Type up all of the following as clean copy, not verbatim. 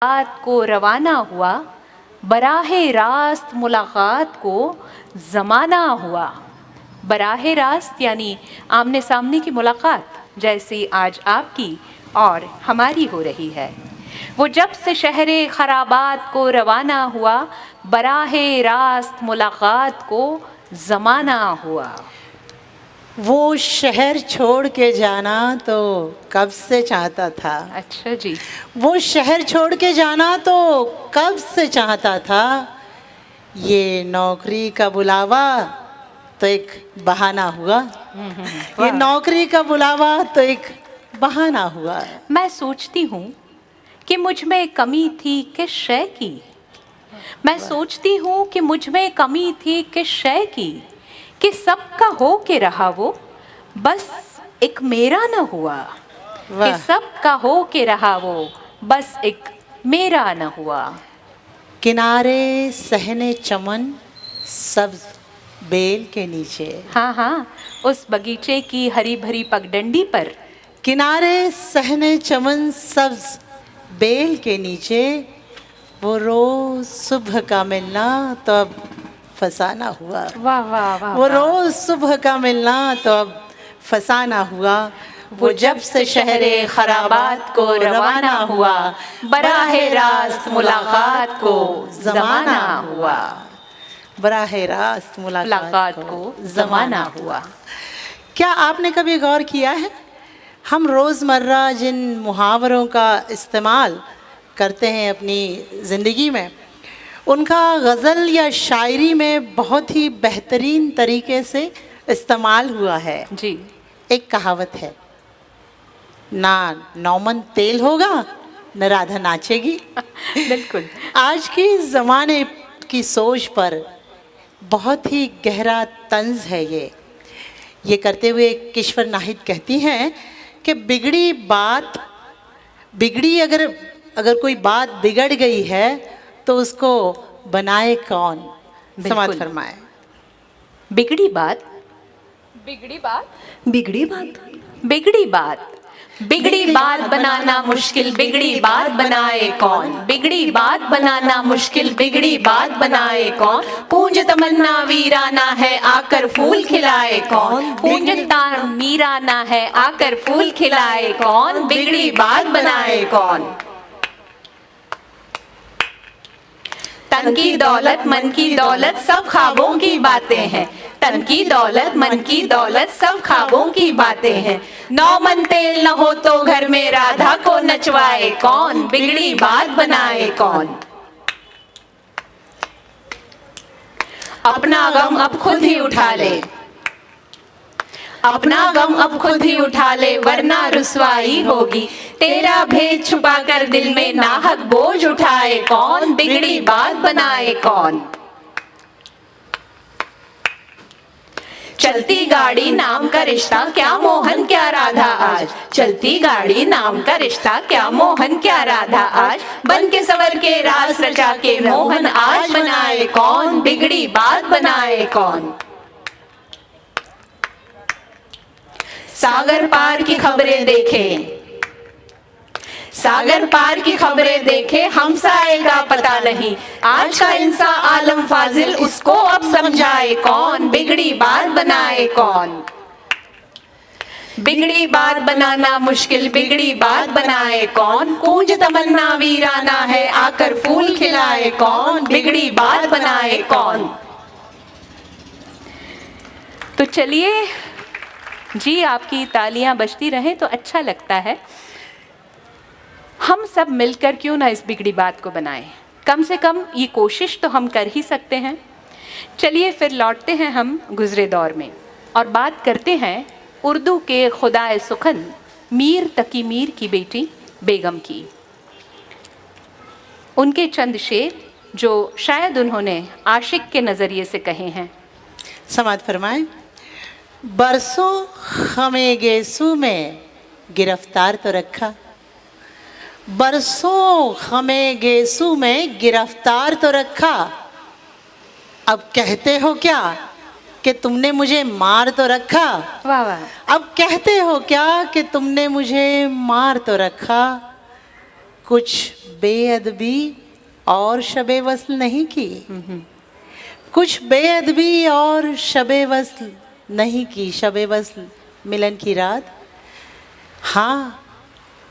रात को रवाना हुआ, बराहे रास्त मुलाकात को ज़माना हुआ। बराहे रास्त यानी आमने सामने की मुलाकात, जैसी आज आपकी और हमारी हो रही है। वो जब से शहरे खराबात को रवाना हुआ, बराहे रास्त मुलाकात को ज़माना हुआ। वो शहर छोड़ के जाना तो कब से चाहता था। अच्छा जी। वो शहर छोड़ के जाना तो कब से चाहता था। ये नौकरी का बुलावा तो एक बहाना हुआ। ये नौकरी का बुलावा तो एक बहाना हुआ। मैं सोचती हूँ कि मुझ में कमी थी किस शय की। मैं सोचती हूँ कि मुझ में कमी थी किस शय की, कि सबका हो के रहा वो, बस एक मेरा न हुआ। कि सबका हो के रहा वो, बस एक मेरा न हुआ। किनारे सहने चमन सब्ज बेल के नीचे। हाँ हाँ, उस बगीचे की हरी भरी पगडंडी पर। किनारे सहने चमन सब्ज बेल के नीचे। वो रोज सुबह का मिलना तो अब फसाना हुआ। वाह वाह वाह। वो रोज सुबह का मिलना तो अब फसाना हुआ। वो जब से शहरे खराबात को रवाना हुआ, बराहे रास्त मुलाकात को ज़माना हुआ। बराहे रास्त मुलाकात को ज़माना हुआ। क्या आपने कभी गौर किया है, हम रोज़मर्रा जिन मुहावरों का इस्तेमाल करते हैं अपनी ज़िंदगी में, उनका गज़ल या शायरी में बहुत ही बेहतरीन तरीके से इस्तेमाल हुआ है जी। एक कहावत है, ना नौमन तेल होगा न राधा नाचेगी। बिल्कुल। आज की ज़माने की सोच पर बहुत ही गहरा तंज है ये करते हुए किश्वर नाहिद कहती हैं कि अगर कोई बात बिगड़ गई है तो उसको बनाए कौन। समाज फरमाए। बिगड़ी बात, बिगड़ी बात, बिगड़ी बात, बिगड़ी बात, बिगड़ी बात बनाना मुश्किल, बिगड़ी बात बनाए कौन। बिगड़ी बात बनाना मुश्किल, बिगड़ी बात बनाए कौन। पूंज तमन्ना वीराना है, आकर फूल खिलाए कौन। पूंज मीराना है, आकर फूल खिलाए कौन। बिगड़ी बात बनाए कौन। तन की दौलत मन की दौलत सब ख्वाबों की बातें हैं। तन की दौलत मन की दौलत सब ख्वाबों की बातें हैं। नौमन तेल न हो तो घर में राधा को नचवाए कौन। बिगड़ी बात बनाए कौन। अपना गम अब खुद ही उठा ले, अपना गम अब खुद ही उठा ले, वरना रुसवाई होगी। तेरा भेद छुपा कर दिल में नाहक बोझ उठाए कौन। बिगड़ी बात बनाए कौन। चलती गाड़ी नाम का रिश्ता, क्या मोहन क्या राधा आज। चलती गाड़ी नाम का रिश्ता, क्या मोहन क्या राधा आज। बन के सवर के रास रचा के मोहन आज बनाए कौन। बिगड़ी बात बनाए कौन। सागर पार की खबरें देखे, सागर पार की खबरें देखे, हमसाए का पता नहीं। आज का इंसान आलम फाजिल, उसको अब समझाए कौन। बिगड़ी बात बनाए कौन। बिगड़ी बात बनाना मुश्किल, बिगड़ी बात बनाए कौन। पूंज तमन्ना वीराना है, आकर फूल खिलाए कौन। बिगड़ी बात बनाए कौन। तो चलिए जी, आपकी तालियां बजती रहें तो अच्छा लगता है। हम सब मिलकर क्यों ना इस बिगड़ी बात को बनाएं। कम से कम ये कोशिश तो हम कर ही सकते हैं। चलिए फिर लौटते हैं हम गुजरे दौर में और बात करते हैं उर्दू के खुदाए सुखन मीर तकी मीर की बेटी बेगम की। उनके चंद शेर जो शायद उन्होंने आशिक के नज़रिए से कहे हैं। समाज फरमाए। बरसों हमें गेसू में गिरफ्तार तो रखा, बरसों हमें गेसू में गिरफ्तार तो रखा। अब कहते हो क्या कि तुमने मुझे मार तो रखा। वाह वाह। अब कहते हो क्या कि तुमने मुझे मार तो रखा। कुछ बेअदबी और शबे वस्ल नहीं की, कुछ बेअदबी और शबे वस्ल नहीं की, शबे वस्ल मिलन की रात। हाँ,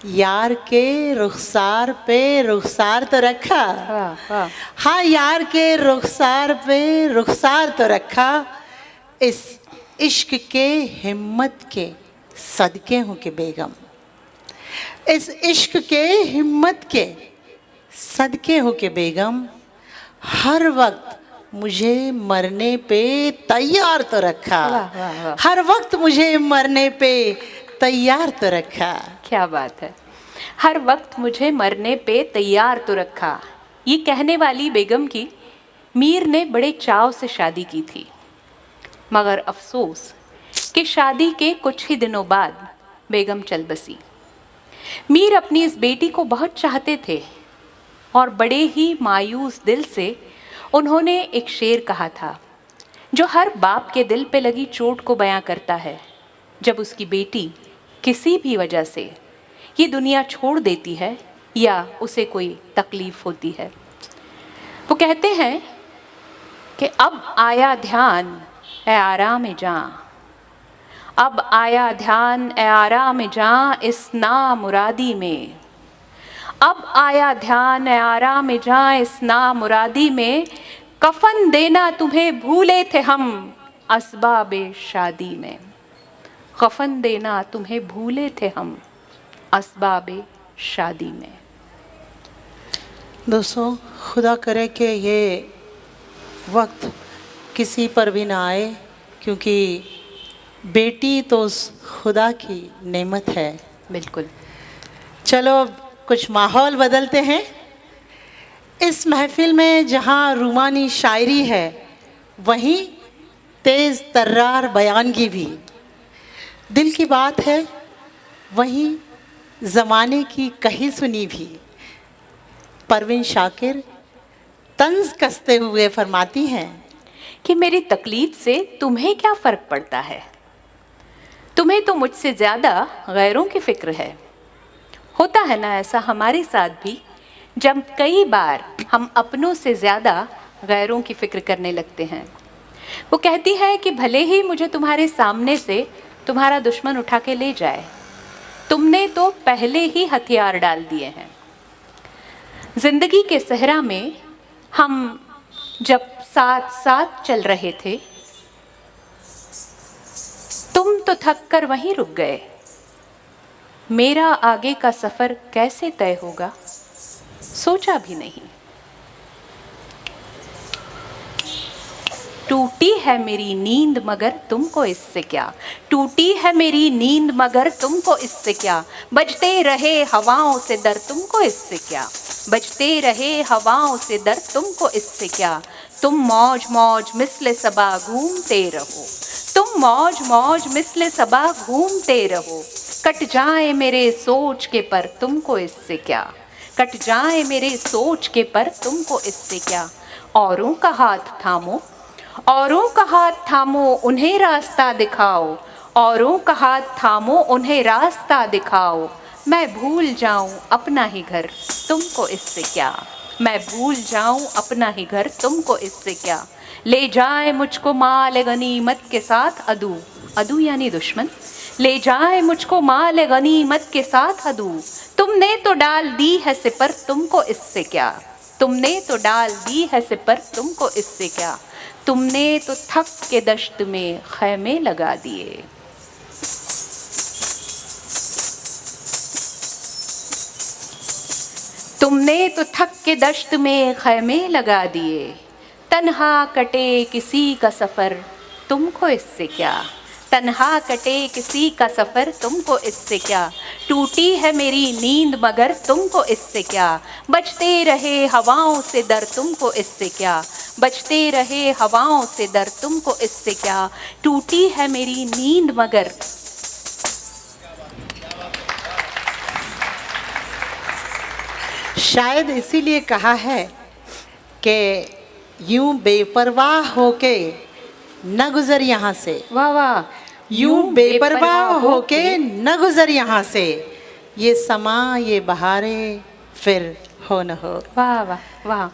यार के रुखसार पे रुखसार तो रखा, वाह वाह, हाँ यार के रुखसार पे रुखसार तो रखा, इस इश्क के हिम्मत के सदके हूँ कि बेगम, इस इश्क के हिम्मत के सदके हूँ कि बेगम, हर वक्त मुझे मरने पे तैयार तो रखा, वाह, वाह, वाह। हर वक्त मुझे मरने पे तैयार तो रखा। क्या बात है, हर वक्त मुझे मरने पे तैयार तो रखा। ये कहने वाली बेगम की मीर ने बड़े चाव से शादी की थी, मगर अफसोस कि शादी के कुछ ही दिनों बाद बेगम चल बसी। मीर अपनी इस बेटी को बहुत चाहते थे और बड़े ही मायूस दिल से उन्होंने एक शेर कहा था जो हर बाप के दिल पे लगी चोट को बयां करता है जब उसकी बेटी किसी भी वजह से ये दुनिया छोड़ देती है या उसे कोई तकलीफ होती है। वो कहते हैं कि अब आया ध्यान ए आराम जां, अब आया ध्यान ए आराम जां इस नामुरादी में, अब आया ध्यान ए आराम जां इस नामुरादी में, कफन देना तुम्हें भूले थे हम असबाबे शादी में, कफन देना तुम्हें भूले थे हम असबाबे शादी में। दोस्तों, खुदा करे कि ये वक्त किसी पर भी ना आए, क्योंकि बेटी तो उस खुदा की नेमत है। बिल्कुल। चलो अब कुछ माहौल बदलते हैं। इस महफिल में जहाँ रूमानी शायरी है, वहीं तेज़ तर्रार बयानगी भी, दिल की बात है वहीं ज़माने की कही सुनी भी। परवीन शाकिर तंज कसते हुए फरमाती हैं कि मेरी तकलीफ से तुम्हें क्या फ़र्क पड़ता है, तुम्हें तो मुझसे ज़्यादा गैरों की फ़िक्र है। होता है ना ऐसा हमारे साथ भी, जब कई बार हम अपनों से ज़्यादा गैरों की फ़िक्र करने लगते हैं। वो कहती है कि भले ही मुझे तुम्हारे सामने से तुम्हारा दुश्मन उठा के ले जाए, तुमने तो पहले ही हथियार डाल दिए हैं। जिंदगी के सहरा में हम जब साथ साथ चल रहे थे, तुम तो थक कर वहीं रुक गए, मेरा आगे का सफर कैसे तय होगा सोचा भी नहीं। टूटी है मेरी नींद मगर तुमको इससे क्या, टूटी है मेरी नींद मगर तुमको इससे क्या, बजते रहे हवाओं से डर तुमको इससे क्या, बजते रहे हवाओं से डर तुमको इससे क्या, तुम मौज मौज मिस्ले सबा घूमते रहो, तुम मौज मौज मिस्ले सबा घूमते रहो, कट जाए मेरे सोच के पर तुमको इससे क्या, कट जाए मेरे सोच के पर तुमको इससे क्या, औरों का हाथ थामो, औरों का हाथ थामो उन्हें रास्ता दिखाओ, औरों का हाथ थामो उन्हें रास्ता दिखाओ, मैं भूल जाऊं अपना ही घर तुमको इससे क्या, मैं भूल जाऊं अपना ही घर तुमको इससे क्या, ले जाए मुझको माल गनीमत के साथ अदू, अदू यानी दुश्मन, ले जाए मुझको माल गनीमत के साथ अदू, तुमने तो डाल दी है सिपर तुमको इससे क्या, तुमने तो डाल दी है सिपर तुमको इससे क्या, तुमने तो थक के दश्त में खैमे लगा दिए। तुमने तो थक के दश्त में खैमे लगा दिए, तन्हा कटे किसी का सफ़र तुमको इससे क्या, तन्हा कटे किसी का सफ़र तुमको इससे क्या, टूटी है मेरी नींद मगर तुमको इससे क्या, बजते रहे हवाओं से डर तुमको इससे क्या, बजते रहे हवाओं से डर तुमको इससे क्या, टूटी है मेरी नींद मगर। शायद इसीलिए कहा है कि यूं बेपरवाह होके न गुजर यहाँ से, वाह वाह, यूं बेपरवाह होके न गुजर यहाँ से, ये समा ये बहारें फिर हो न हो। वाह वाह वाह,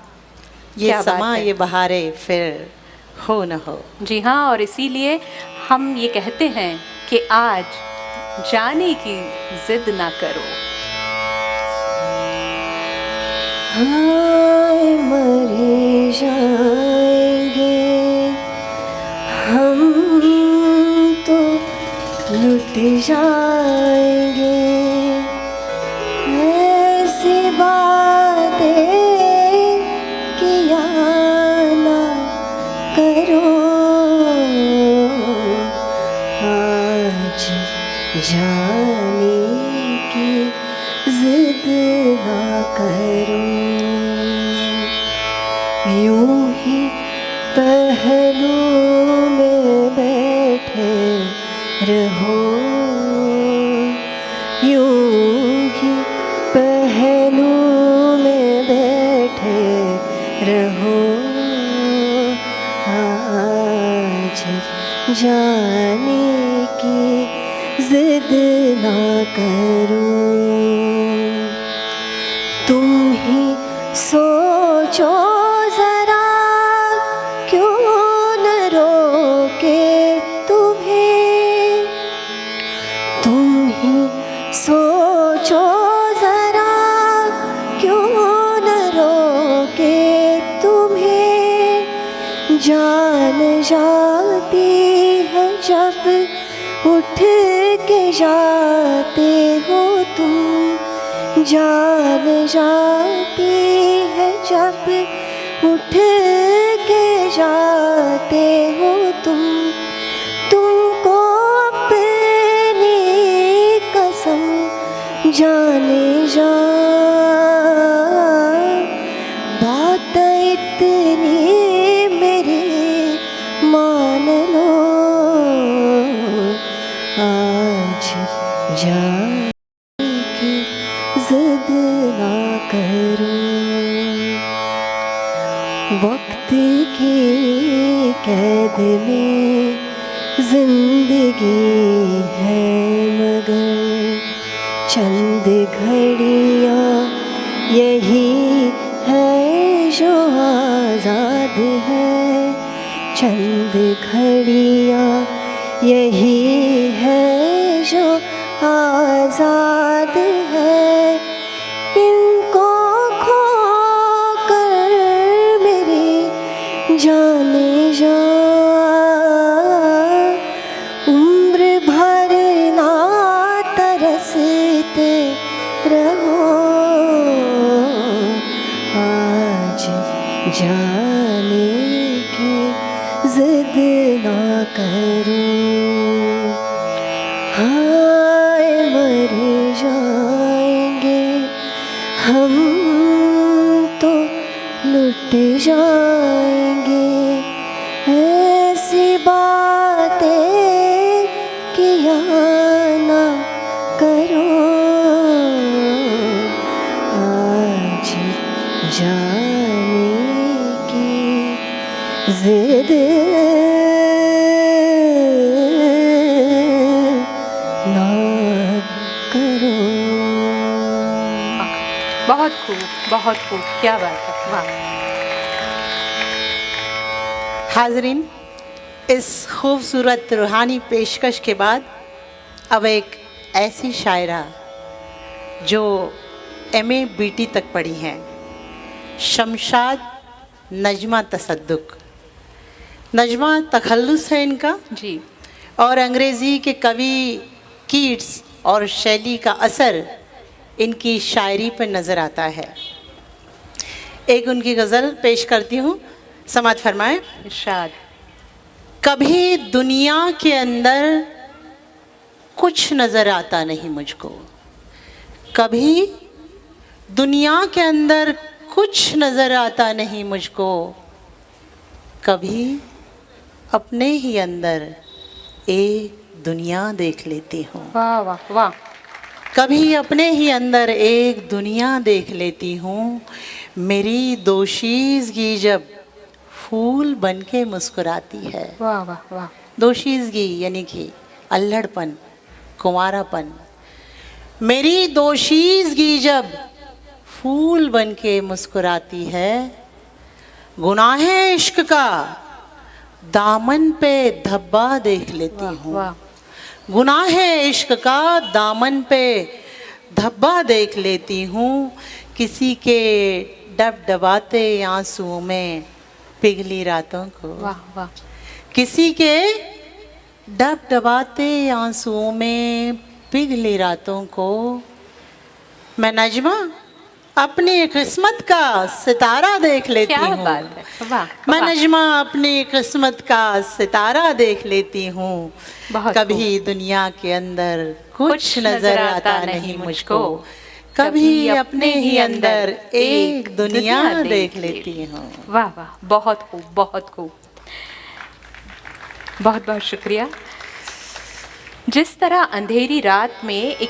ये क्या बात समा है। ये बहारे फिर हो न हो। जी हाँ, और इसीलिए हम ये कहते हैं कि आज जाने की जिद ना करो। हाय मर जाएंगे हम तो लुट जाएंगे, ऐसी बातें किया ना करो, आज जाने की जिद ना करो। यूं ही पहलू में बैठे रहो, यूं ही पहलू में बैठे रहो, आज जाने की जिद ना करो। तुम ही सोचो जरा, क्यों न रोके तुम्हें, तुम ही सोचो जरा, क्यों न रोके तुम्हें, जान जाती है जब उठ के जाते हो तुम, जान जाती है जब उठ के जाते हो तुम, तुमको अपनी कसम जाने जा, बात इतनी मेरी मान लो, आज जाने की जिद ना करो। वक्त की कैद में जिंदगी है मगर चंद घड़ियाँ यही है जो आज़ाद है, चंद घड़ियाँ यही है जो आज़ाद है, इनको खो कर मेरी जाने जा, उम्र भर ना तरसते रहो, आज जाने की जिद ना करो। हाय मर जाएंगे हम तो लुट जाएंगे, ऐसी बातें किया ना करो, आज जाने की जिद ना करो। बहुत खूब, बहुत खूब, क्या बात है, वाह। हाजरीन, इस खूबसूरत रूहानी पेशकश के बाद अब एक ऐसी शायरा जो MA BT तक पढ़ी हैं, शमशाद नजमा तसद्दुक। नजमा तखल्लुस है इनका जी, और अंग्रेज़ी के कवि कीट्स और शैली का असर इनकी शायरी पर नज़र आता है। एक उनकी गज़ल पेश करती हूँ, समात फरमाएं। इरशाद। कभी दुनिया के अंदर कुछ नज़र आता नहीं मुझको, कभी दुनिया के अंदर कुछ नज़र आता नहीं मुझको, कभी अपने ही अंदर एक दुनिया देख लेती हूँ, वाह वाह वाह, कभी अपने ही अंदर एक दुनिया देख लेती हूँ, मेरी दोशीज़गी जब फूल बन के मुस्कुराती है। वाह वाह वाह, दोशीज़गी यानी कि अल्हड़पन, कुंवारापन। मेरी दोशीज़गी जब फूल बन के मुस्कुराती है। गुनाहे इश्क का दामन पे धब्बा देख लेती हूँ। वाह, गुनाहे इश्क का दामन पे धब्बा देख लेती हूँ। किसी के डबडबाते आंसुओं में पिघली रातों को। वाह, वाह। किसी के डबडबाते आंसुओं में पिघली रातों को मैं नजमा अपनी किस्मत का सितारा देख लेती क्या हूँ। बात है, वाह, मैं वाह। नजमा अपनी किस्मत का सितारा देख लेती हूँ। बहुत कभी दुनिया के अंदर कुछ नजर आता नहीं मुझको, कभी अपने ही अंदर एक दुनिया देख लेती हूँ। वाह वाह, बहुत खूब, बहुत खूब। बहुत बहुत शुक्रिया। जिस तरह अंधेरी रात में एक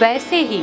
वैसे ही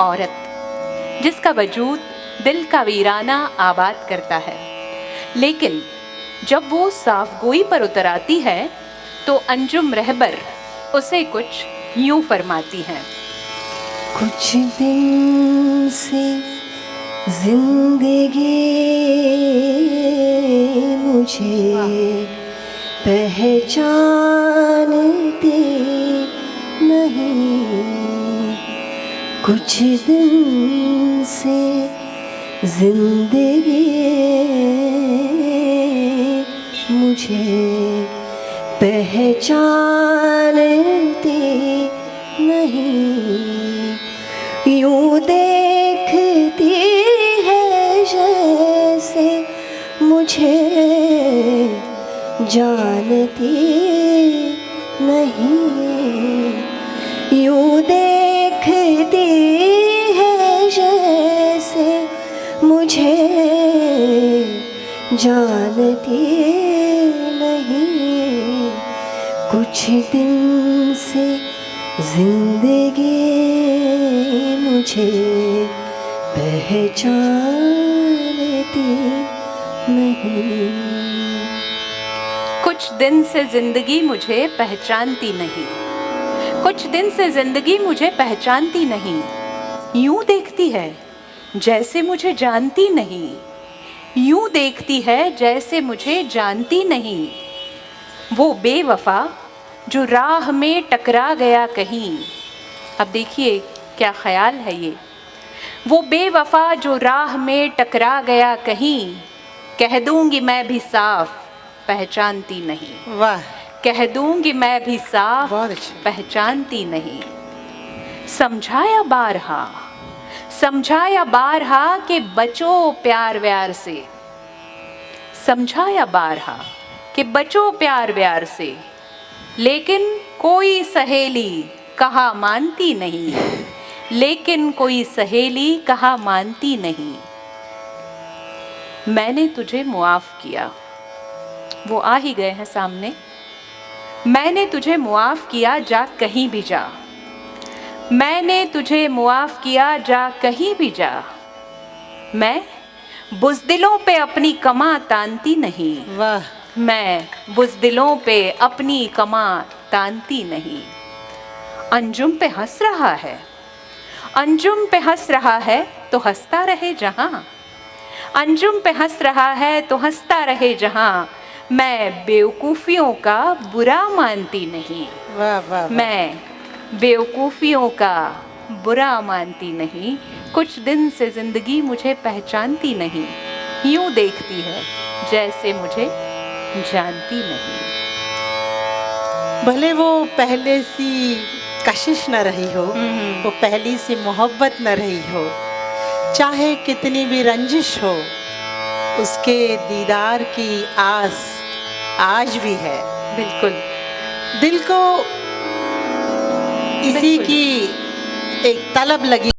औरत, जिसका वजूद दिल का वीराना आबाद करता है। लेकिन जब वो साफगोई पर उतर आती है तो अंजुम रहबर उसे कुछ यूं फरमाती हैं। कुछ दिन से जिंदगी मुझे पहचानती नहीं। कुछ दिन से जिंदगी मुझे पहचानती नहीं। यूं देखती है जैसे मुझे जानती नहीं। यूं देखती है जैसे मुझे जानती नहीं। कुछ दिन से जिंदगी मुझे पहचानती नहीं। कुछ दिन से जिंदगी मुझे पहचानती नहीं। कुछ दिन से जिंदगी मुझे पहचानती नहीं। यूं देखती है जैसे मुझे जानती नहीं। यूं देखती है जैसे मुझे जानती नहीं। वो बेवफा जो राह में टकरा गया कहीं। अब देखिए क्या ख्याल है ये। वो बेवफा जो राह में टकरा गया कहीं, कह दूंगी मैं भी साफ पहचानती नहीं। वाह, कह दूंगी मैं भी साफ बहुत अच्छा। पहचानती नहीं। समझाया बारहा, समझाया बारहा कि बचो प्यार व्यार से। समझाया बारहा कि बचो प्यार व्यार से, लेकिन कोई सहेली कहा मानती नहीं। लेकिन कोई सहेली कहा मानती नहीं। मैंने तुझे मुआफ किया, वो आ ही गए हैं सामने। मैंने तुझे मुआफ किया, जा कहीं भी जा। मैंने तुझे मुआफ किया, जा कहीं भी जा। मैं बुज़दिलों पे अपनी कमा तानती नहीं। वाह, मैं बुज़दिलों पे अपनी कमा तानती नहीं। अंजुम पे हंस रहा है, अंजुम पे हंस रहा है तो हंसता रहे जहां। अंजुम पे हंस रहा है तो हंसता रहे जहां। मैं बेवकूफ़ियों का बुरा मानती नहीं। वाह, वाह, मैं बेवकूफ़ियों का बुरा मानती नहीं। कुछ दिन से ज़िंदगी मुझे पहचानती नहीं। यूं देखती है जैसे मुझे जानती नहीं। भले वो पहले सी कशिश न रही हो, वो पहली सी मोहब्बत न रही हो, चाहे कितनी भी रंजिश हो, उसके दीदार की आस आज भी है। बिल्कुल दिल को इसी बिल्कुल। की एक तलब लगी